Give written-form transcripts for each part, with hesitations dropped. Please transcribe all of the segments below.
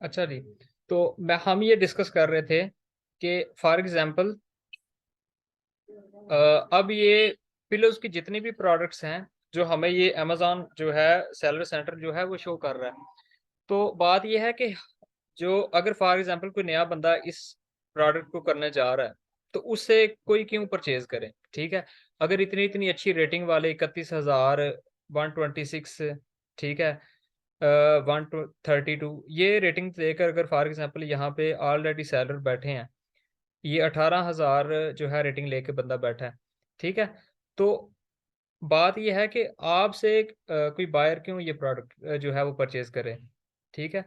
अच्छा जी। तो हम ये डिस्कस कर रहे थे कि फॉर एग्जांपल अब ये पिलोज की जितनी भी प्रोडक्ट्स हैं जो हमें ये अमेजोन जो है सेलर सेंटर जो है वो शो कर रहा है। तो बात ये है कि जो अगर फॉर एग्जांपल कोई नया बंदा इस प्रोडक्ट को करने जा रहा है तो उससे कोई क्यों परचेज करे, ठीक है। अगर इतनी इतनी अच्छी रेटिंग वाले 31,000, 126, ठीक है, 132 ये रेटिंग देकर अगर फॉर एग्जांपल यहाँ पे ऑलरेडी सेलर बैठे हैं, ये 18,000 जो है रेटिंग लेके बंदा बैठा है, ठीक है। तो बात ये है कि आपसे कोई बायर क्यों ये प्रोडक्ट जो है वो परचेज करे, ठीक है।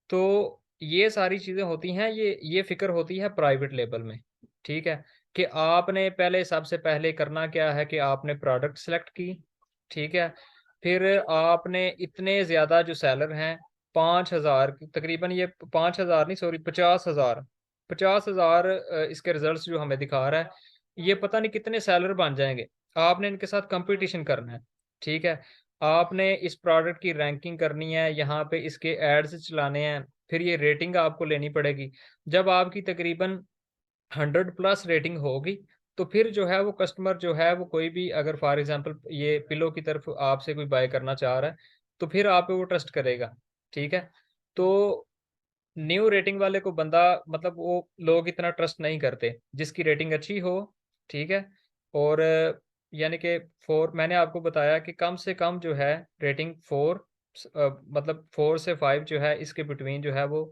तो ये सारी चीज़ें होती हैं, ये फ़िक्र होती है प्राइवेट लेबल में, ठीक है। कि आपने पहले सबसे पहले करना क्या है कि आपने प्रोडक्ट सेलेक्ट की, ठीक है। फिर आपने इतने ज़्यादा जो सेलर हैं 5,000 तकरीबन, ये 5,000 नहीं सॉरी 50,000, 50,000 इसके रिज़ल्ट्स जो हमें दिखा रहा है, ये पता नहीं कितने सेलर बन जाएँगे। आपने इनके साथ कॉम्पिटिशन करना है, ठीक है। आपने इस प्रोडक्ट की रैंकिंग करनी है, यहाँ पे इसके एड्स चलाने हैं, फिर ये रेटिंग आपको लेनी पड़ेगी। जब आपकी तकरीबन 100 प्लस रेटिंग होगी, तो फिर जो है वो कस्टमर जो है वो कोई भी अगर फॉर एग्ज़ाम्पल ये पिलो की तरफ आपसे कोई बाय करना चाह रहा है, तो फिर आप पे वो ट्रस्ट करेगा, ठीक है। तो न्यू रेटिंग वाले को बंदा मतलब वो लोग इतना ट्रस्ट नहीं करते, जिसकी रेटिंग अच्छी हो, ठीक है। और यानी कि 4 मैंने आपको बताया कि कम से कम जो है रेटिंग 4 मतलब 4 से 5 जो है इसके बिटवीन जो है वो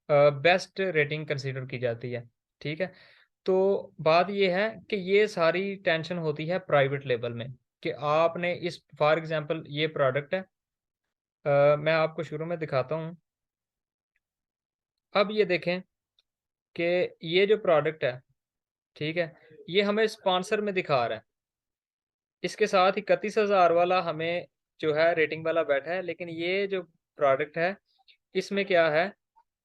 बेस्ट रेटिंग कंसीडर की जाती है, ठीक है। तो बात ये है कि ये सारी टेंशन होती है प्राइवेट लेवल में कि आपने इस फॉर एग्ज़ाम्पल ये प्रोडक्ट है, मैं आपको शुरू में दिखाता हूँ। अब ये देखें कि ये जो प्रोडक्ट है, ठीक है, ये हमें स्पॉन्सर में दिखा रहा है। इसके साथ 31,000 वाला हमें जो है रेटिंग वाला बैठा है, लेकिन ये जो प्रोडक्ट है, इसमें क्या है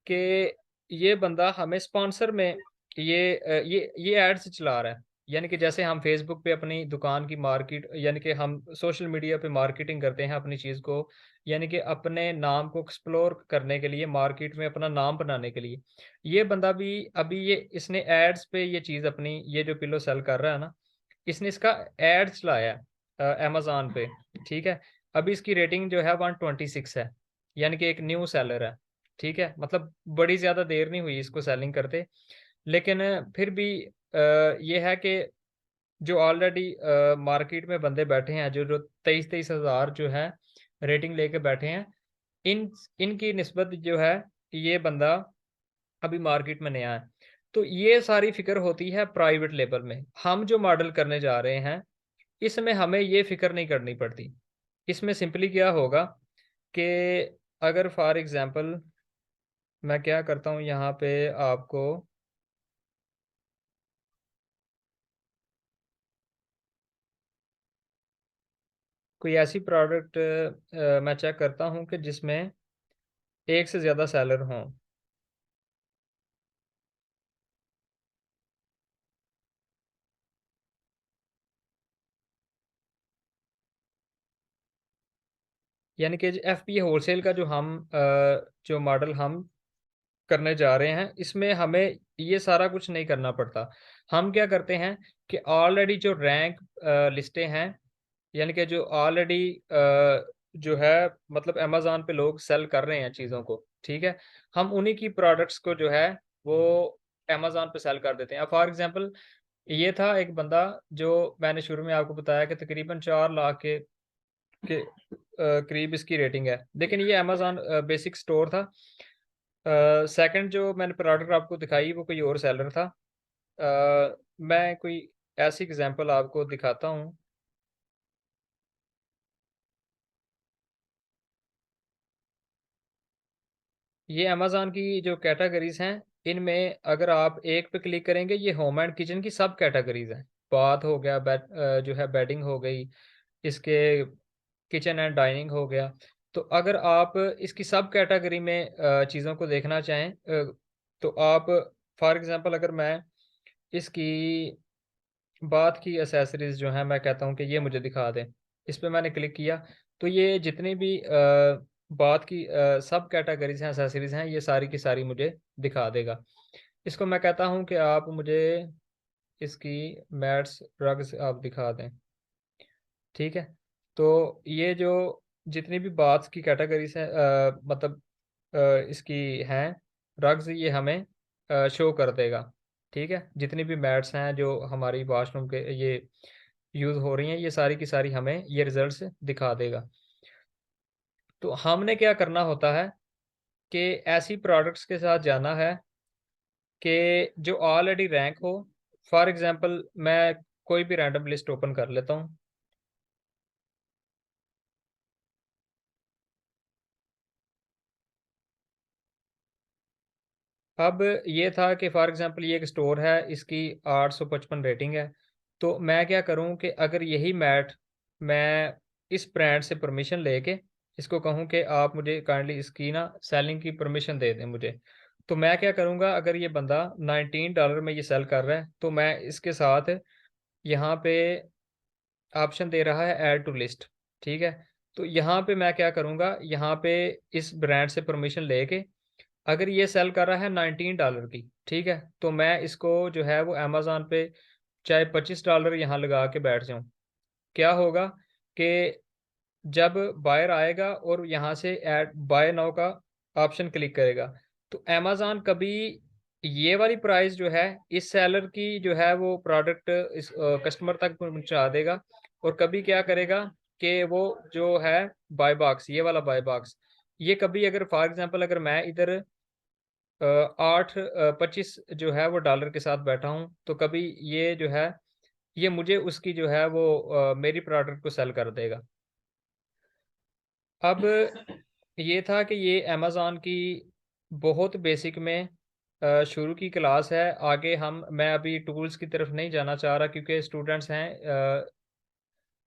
कि ये बंदा हमें स्पॉन्सर में ये एड्स चला रहा है। यानी कि जैसे हम फ़ेसबुक पे अपनी दुकान की मार्केट यानी कि हम सोशल मीडिया पे मार्केटिंग करते हैं अपनी चीज़ को, यानी कि अपने नाम को एक्सप्लोर करने के लिए, मार्केट में अपना नाम बनाने के लिए। ये बंदा भी अभी ये इसने एड्स पे ये चीज़ अपनी ये जो पिलो सेल कर रहा है ना, इसने इसका एड चलाया है अमेज़न पे, ठीक है। अभी इसकी रेटिंग जो है 126 है, यानी कि एक न्यू सेलर है, ठीक है। मतलब बड़ी ज़्यादा देर नहीं हुई इसको सेलिंग करते। लेकिन फिर भी ये है कि जो ऑलरेडी मार्केट में बंदे बैठे हैं, जो 23-23 हज़ार जो है रेटिंग लेके बैठे हैं, इन इनकी निस्बत जो है ये बंदा अभी मार्केट में नया है। तो ये सारी फ़िक्र होती है प्राइवेट लेवल में। हम जो मॉडल करने जा रहे हैं, इसमें हमें ये फ़िक्र नहीं करनी पड़ती। इसमें सिंपली क्या होगा कि अगर फॉर एग्ज़ाम्पल मैं क्या करता हूँ यहाँ पे आपको कोई ऐसी प्रोडक्ट मैं चेक करता हूँ कि जिसमें एक से ज़्यादा सेलर हों। यानी कि एफपीए होलसेल का जो मॉडल हम करने जा रहे हैं, इसमें हमें ये सारा कुछ नहीं करना पड़ता। हम क्या करते हैं कि ऑलरेडी जो रैंक लिस्टें हैं, यानी कि जो ऑलरेडी जो है मतलब अमेज़न पे लोग सेल कर रहे हैं चीज़ों को, ठीक है? हम उन्हीं की प्रोडक्ट्स को जो है वो अमेज़न पे सेल कर देते हैं। अब फॉर एग्ज़ाम्पल ये था एक बंदा जो मैंने शुरू में आपको बताया कि तकरीबन 4 लाख के करीब इसकी रेटिंग है। लेकिन ये अमेज़न बेसिक स्टोर था। सेकंड जो मैंने प्रोडक्ट आपको दिखाई वो कोई और सेलर था। मैं कोई ऐसी एग्ज़ाम्पल आपको दिखाता हूँ। ये अमेज़न की जो कैटेगरीज़ हैं, इनमें अगर आप एक पे क्लिक करेंगे, ये होम एंड किचन की सब कैटेगरीज़ हैं। बाथ हो गया, जो है बेडिंग हो गई, इसके किचन एंड डाइनिंग हो गया। तो अगर आप इसकी सब कैटेगरी में चीज़ों को देखना चाहें, तो आप फॉर एग्ज़ाम्पल अगर मैं इसकी बाथ की एक्सेसरीज़ जो हैं, मैं कहता हूँ कि ये मुझे दिखा दें। इस पे मैंने क्लिक किया तो ये जितनी भी बात की सब कैटेगरीज हैं, एसेसरीज हैं, ये सारी की सारी मुझे दिखा देगा। इसको मैं कहता हूँ कि आप मुझे इसकी मैट्स रग्स आप दिखा दें। ठीक है, तो ये जो जितनी भी बात की कैटेगरीज हैं मतलब इसकी हैं रग्स, ये हमें शो कर देगा। ठीक है, जितनी भी मैट्स हैं जो हमारी वॉशरूम के ये यूज़ हो रही हैं, ये सारी की सारी हमें ये रिजल्ट्स दिखा देगा। तो हमने क्या करना होता है कि ऐसी प्रोडक्ट्स के साथ जाना है कि जो ऑलरेडी रैंक हो। फॉर एग्जांपल मैं कोई भी रैंडम लिस्ट ओपन कर लेता हूँ। अब ये था कि फॉर एग्जांपल ये एक स्टोर है, इसकी 855 रेटिंग है। तो मैं क्या करूं कि अगर यही मैट मैं इस ब्रांड से परमिशन लेके इसको कहूं कि आप मुझे काइंडली इसकी ना सेलिंग की परमिशन दे दें मुझे, तो मैं क्या करूंगा, अगर ये बंदा $19 में ये सेल कर रहा है तो मैं इसके साथ यहाँ पे ऑप्शन दे रहा है ऐड टू लिस्ट। ठीक है, तो यहाँ पे मैं क्या करूंगा, यहाँ पे इस ब्रांड से परमिशन लेके अगर ये सेल कर रहा है $19 की, ठीक है, तो मैं इसको जो है वो अमेज़न पे चाहे $25 यहाँ लगा के बैठ जाऊँ, क्या होगा कि जब बायर आएगा और यहाँ से ऐड बाय नाउ का ऑप्शन क्लिक करेगा, तो अमेज़न कभी ये वाली प्राइस जो है इस सेलर की जो है वो प्रोडक्ट इस कस्टमर तक पहुँचा देगा, और कभी क्या करेगा कि वो जो है बाय बॉक्स, ये वाला बाय बॉक्स, ये कभी अगर फॉर एग्जांपल अगर मैं इधर 25 जो है वो डॉलर के साथ बैठा हूँ, तो कभी ये जो है ये मुझे उसकी जो है वो मेरी प्रोडक्ट को सेल कर देगा। अब ये था कि ये अमेज़न की बहुत बेसिक में शुरू की क्लास है। आगे हम मैं अभी टूल्स की तरफ नहीं जाना चाह रहा क्योंकि स्टूडेंट्स हैं,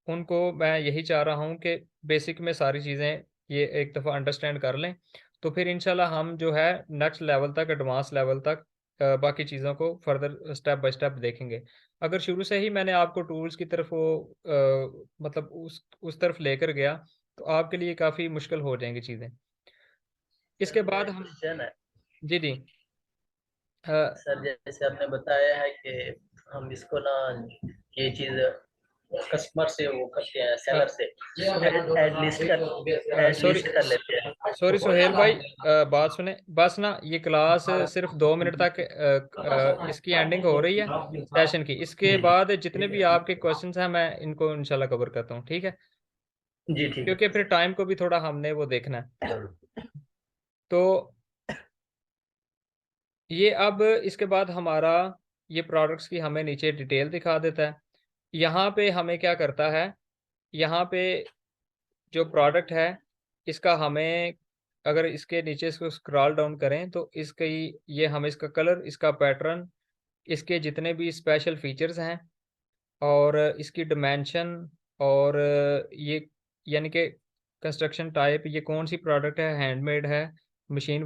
उनको मैं यही चाह रहा हूँ कि बेसिक में सारी चीज़ें ये एक दफ़ा अंडरस्टैंड कर लें, तो फिर इंशाल्लाह हम जो है नेक्स्ट लेवल तक, एडवांस लेवल तक बाकी चीज़ों को फर्दर स्टेप बाय स्टेप देखेंगे। अगर शुरू से ही मैंने आपको टूल्स की तरफ वो मतलब उस तरफ लेकर गया, तो आपके लिए काफ़ी मुश्किल हो जाएँगी चीज़ें। सर इसके मेरा बाद एक हम क्वेश्चन है। जी, जी। अ, सर जैसे आपने बताया है कि हम इसको ना ये चीज कस्टमर से वो करते हैं, अ, सेलर से ऐड लिस्ट कर ऐड सॉरी लिस्ट कर लेते हैं। सॉरी सुहेल भाई, बात सुने बस ना, ये क्लास सिर्फ 2 मिनट तक इसकी एंडिंग हो रही है सेशन की। इसके बाद जितने भी आपके क्वेश्चंस हैं मैं इनको इंशाल्लाह कवर करता हूँ, ठीक है, जी ठीक क्योंकि है। फिर टाइम को भी थोड़ा हमने वो देखना है। तो ये अब इसके बाद हमारा ये प्रोडक्ट्स की हमें नीचे डिटेल दिखा देता है। यहाँ पे हमें क्या करता है, यहाँ पे जो प्रोडक्ट है इसका हमें अगर इसके नीचे इसको स्क्रॉल डाउन करें तो इसकी ये हमें इसका कलर, इसका पैटर्न, इसके जितने भी स्पेशल फीचर्स हैं और इसकी डिमेंशन और ये यानी कि कंस्ट्रक्शन टाइप, ये कौन सी प्रोडक्ट है, हैंडमेड है, मशीन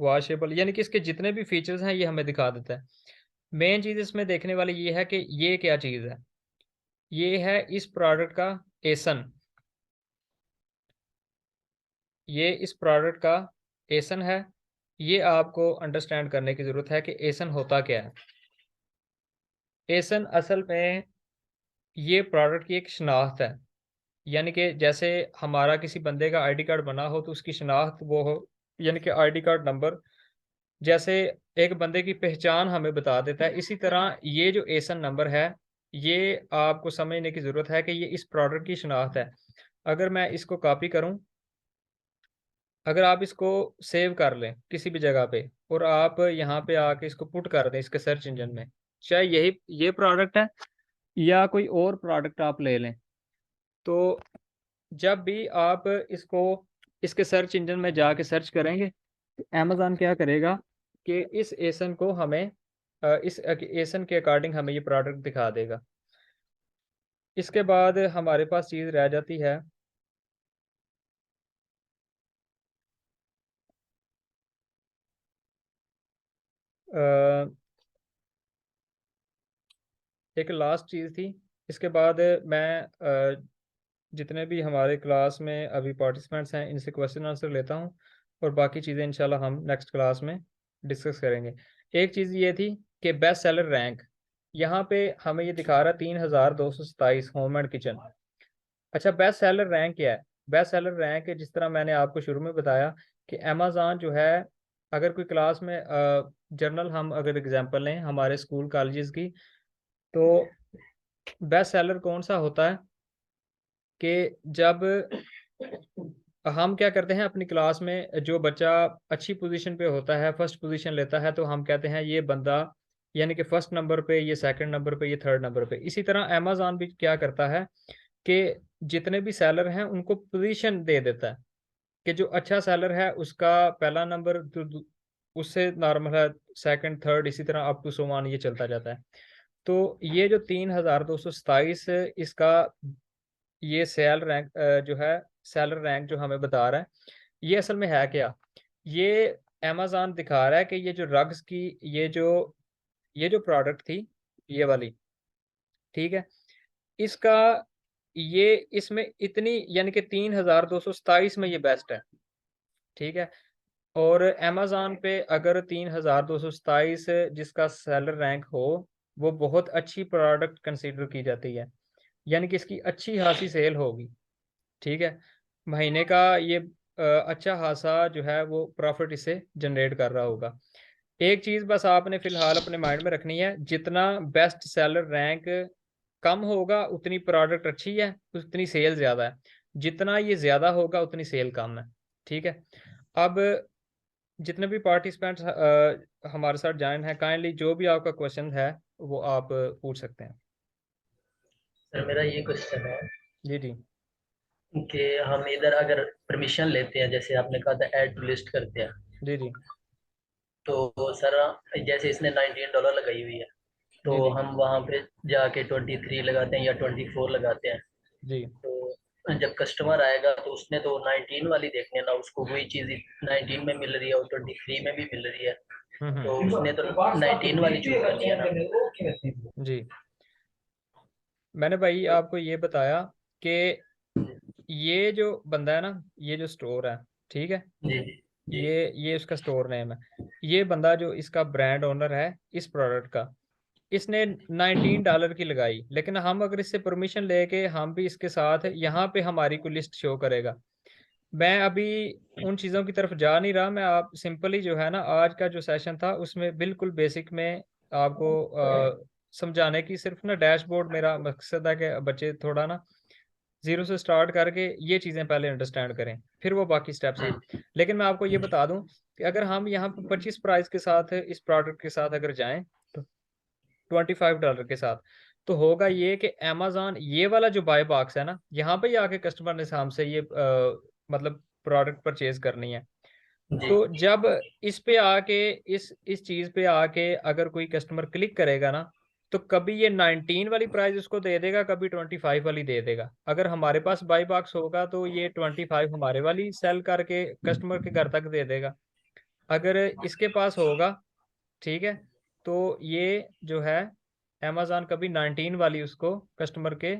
वॉशेबल, यानी कि इसके जितने भी फीचर्स हैं ये हमें दिखा देता है। मेन चीज़ इसमें देखने वाली ये है कि ये क्या चीज़ है, ये है इस प्रोडक्ट का एसन। ये इस प्रोडक्ट का एसन है। ये आपको अंडरस्टैंड करने की ज़रूरत है कि एसन होता क्या है। एसन असल में ये प्रोडक्ट की एक शनाख्त है, यानी कि जैसे हमारा किसी बंदे का आईडी कार्ड बना हो तो उसकी शनाख्त वो हो, यानी कि आईडी कार्ड नंबर जैसे एक बंदे की पहचान हमें बता देता है, इसी तरह ये जो एसन नंबर है ये आपको समझने की ज़रूरत है कि ये इस प्रोडक्ट की शनाख्त है। अगर मैं इसको कॉपी करूं, अगर आप इसको सेव कर लें किसी भी जगह पे और आप यहाँ पे आके इसको पुट कर दें इसके सर्च इंजन में, चाहे यही ये प्रोडक्ट है या कोई और प्रोडक्ट आप ले लें, तो जब भी आप इसको इसके सर्च इंजन में जाके सर्च करेंगे, तो अमेज़न क्या करेगा कि इस एसन को हमें इस एसन के अकॉर्डिंग हमें ये प्रोडक्ट दिखा देगा। इसके बाद हमारे पास चीज़ रह जाती है अ, एक लास्ट चीज़ थी। इसके बाद मैं जितने भी हमारे क्लास में अभी पार्टिसिपेंट्स हैं इनसे क्वेश्चन आंसर लेता हूँ, और बाकी चीज़ें इंशाल्लाह हम नेक्स्ट क्लास में डिस्कस करेंगे। एक चीज़ ये थी कि बेस्ट सेलर रैंक, यहाँ पे हमें ये दिखा रहा है 3227 होम एंड किचन। अच्छा, बेस्ट सेलर रैंक क्या है? बेस्ट सेलर रैंक जिस तरह मैंने आपको शुरू में बताया कि अमेज़ॉन जो है, अगर कोई क्लास में जर्नल, हम अगर एग्जांपल लें हमारे स्कूल कॉलेजेस की, तो बेस्ट सेलर कौन सा होता है कि जब हम क्या करते हैं अपनी क्लास में, जो बच्चा अच्छी पोजीशन पे होता है, फर्स्ट पोजीशन लेता है, तो हम कहते हैं ये बंदा यानी कि फर्स्ट नंबर पे, ये सेकंड नंबर पे, ये थर्ड नंबर पे। इसी तरह अमेज़ॉन भी क्या करता है कि जितने भी सेलर हैं उनको पोजीशन दे देता है कि जो अच्छा सेलर है उसका पहला नंबर, उससे नॉर्मल है सेकंड, थर्ड, इसी तरह अप टू सो ऑन ये चलता जाता है। तो ये जो 3227 इसका ये सेल रैंक जो है, सेलर रैंक जो हमें बता रहा है, ये असल में है क्या? ये अमेज़ॉन दिखा रहा है कि ये जो रग्स की ये जो प्रोडक्ट थी, ये वाली, ठीक है, इसका ये इसमें इतनी यानी कि 3227 में ये बेस्ट है, ठीक है। और अमेज़ॉन पे अगर 3227 जिसका सेलर रैंक हो, वो बहुत अच्छी प्रोडक्ट कंसीडर की जाती है, यानी कि इसकी अच्छी खासी सेल होगी, ठीक है। महीने का ये अच्छा खासा जो है वो प्रॉफिट इसे जनरेट कर रहा होगा। एक चीज़ बस आपने फ़िलहाल अपने माइंड में रखनी है, जितना बेस्ट सेलर रैंक कम होगा उतनी प्रोडक्ट अच्छी है, उतनी सेल ज़्यादा है। जितना ये ज़्यादा होगा उतनी सेल कम है, ठीक है। अब जितने भी पार्टिसिपेंट्स हमारे साथ जॉइन हैं, काइंडली जो भी आपका क्वेश्चन है वो आप पूछ सकते हैं। सर मेरा ये क्वेश्चन है जी, जी। कि हम इधर अगर परमिशन लेते हैं, जैसे आपने कहा था ऐड टू लिस्ट करते हैं, जी, जी। तो सर जैसे इसने $19 लगाई हुई है, तो जी, जी। हम वहाँ पे जाके 23 लगाते हैं या 24 लगाते हैं, जी। तो जब कस्टमर आएगा तो उसने तो 19 वाली देखनी है ना, उसको वही चीज़ 19 में मिल रही है और 23 में भी मिल रही है, हुँ, तो हुँ। उसने तो 19 वाली चूज करनी है ना। जी। मैंने भाई आपको ये बताया कि ये जो बंदा है ना, ये जो स्टोर है, ठीक है? जी जी जी ये उसका स्टोर नेम है। ये बंदा जो इसका ब्रांड ओनर है इस प्रोडक्ट का, इसने $19 की लगाई, लेकिन हम अगर इससे परमिशन लेके हम भी इसके साथ यहाँ पे हमारी कोई लिस्ट शो करेगा। मैं अभी उन चीज़ों की तरफ जा नहीं रहा, मैं आप सिंपली जो है ना, आज का जो सेशन था उसमें बिल्कुल बेसिक में आपको समझाने की सिर्फ ना डैशबोर्ड मेरा मकसद है कि बच्चे थोड़ा ना ज़ीरो से स्टार्ट करके ये चीज़ें पहले अंडरस्टैंड करें, फिर वो बाकी स्टेप्स हैं। लेकिन मैं आपको ये बता दूं कि अगर हम यहाँ पर परचेज प्राइस के साथ इस प्रोडक्ट के साथ अगर जाएं, तो $25 के साथ, तो होगा ये कि अमेज़न ये वाला जो बाय बॉक्स है ना, यहाँ पे ही आके कस्टमर ने हमसे ये मतलब प्रोडक्ट परचेज करनी है। जी तो जब इस पे आके इस चीज़ पे आके अगर कोई कस्टमर क्लिक करेगा ना, तो कभी ये 19 वाली प्राइस उसको दे देगा, कभी 25 वाली दे देगा। अगर हमारे पास बाई बॉक्स होगा तो ये 25 हमारे वाली सेल करके कस्टमर के घर तक दे देगा। अगर इसके पास होगा, ठीक है, तो ये जो है अमेज़न कभी 19 वाली उसको कस्टमर के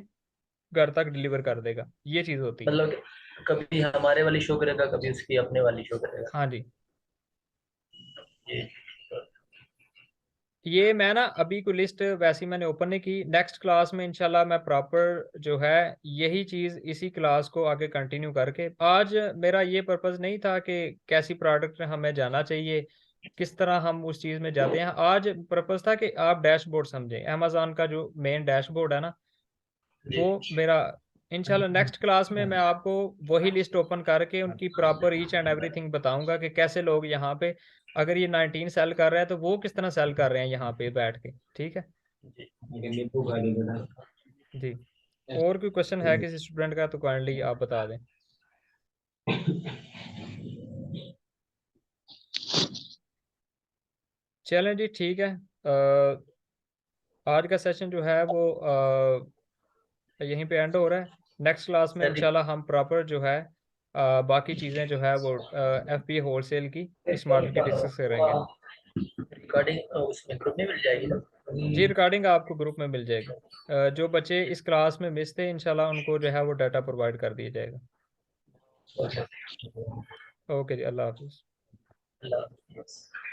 घर तक डिलीवर कर देगा। ये चीज़ होती है। मतलब कभी हमारे वाली शो करेगा, कभी उसकी अपने वाली शो करेगा। हाँ जी। जी ये मैं ना अभी कोई लिस्ट वैसी मैंने ओपन नहीं की, नेक्स्ट क्लास में इंशाल्लाह मैं प्रॉपर जो है यही चीज़ इसी क्लास को आगे कंटिन्यू करके, आज मेरा ये पर्पस नहीं था कि कैसी प्रोडक्ट में हमें जाना चाहिए, किस तरह हम उस चीज़ में जाते हैं। आज पर्पस था कि आप डैशबोर्ड समझें, अमेज़न का जो मेन डैशबोर्ड है ना, जी वो मेरा इंशाल्लाह नेक्स्ट क्लास में मैं आपको वही लिस्ट ओपन करके उनकी प्रॉपर ईच एंड एवरीथिंग बताऊंगा कि कैसे लोग यहाँ पे, अगर ये 19 सेल कर रहे हैं तो वो किस तरह सेल कर रहे हैं यहाँ पे बैठ के, ठीक है जी। और कोई क्वेश्चन है किसी स्टूडेंट का तो काइंडली आप बता दें। चलें जी, ठीक है। आज का सेशन जो है वो यहीं पे एंड हो रहा है। नेक्स्ट क्लास में सर, इंशाल्लाह हम प्रॉपर जो है बाकी चीज़ें जो है वो FBA होलसेल की इस मॉडल की डिस्कस करेंगे। रिकॉर्डिंग उसमें ग्रुप में मिल जाएगी ना। जी, रिकॉर्डिंग आपको ग्रुप में मिल जाएगी। जो बच्चे इस क्लास में मिस थे इंशाल्लाह उनको जो है वो डाटा प्रोवाइड कर दिया जाएगा। ओके जी, अल्लाह हाफ़िज़। अल्लाह हाफ़िज़।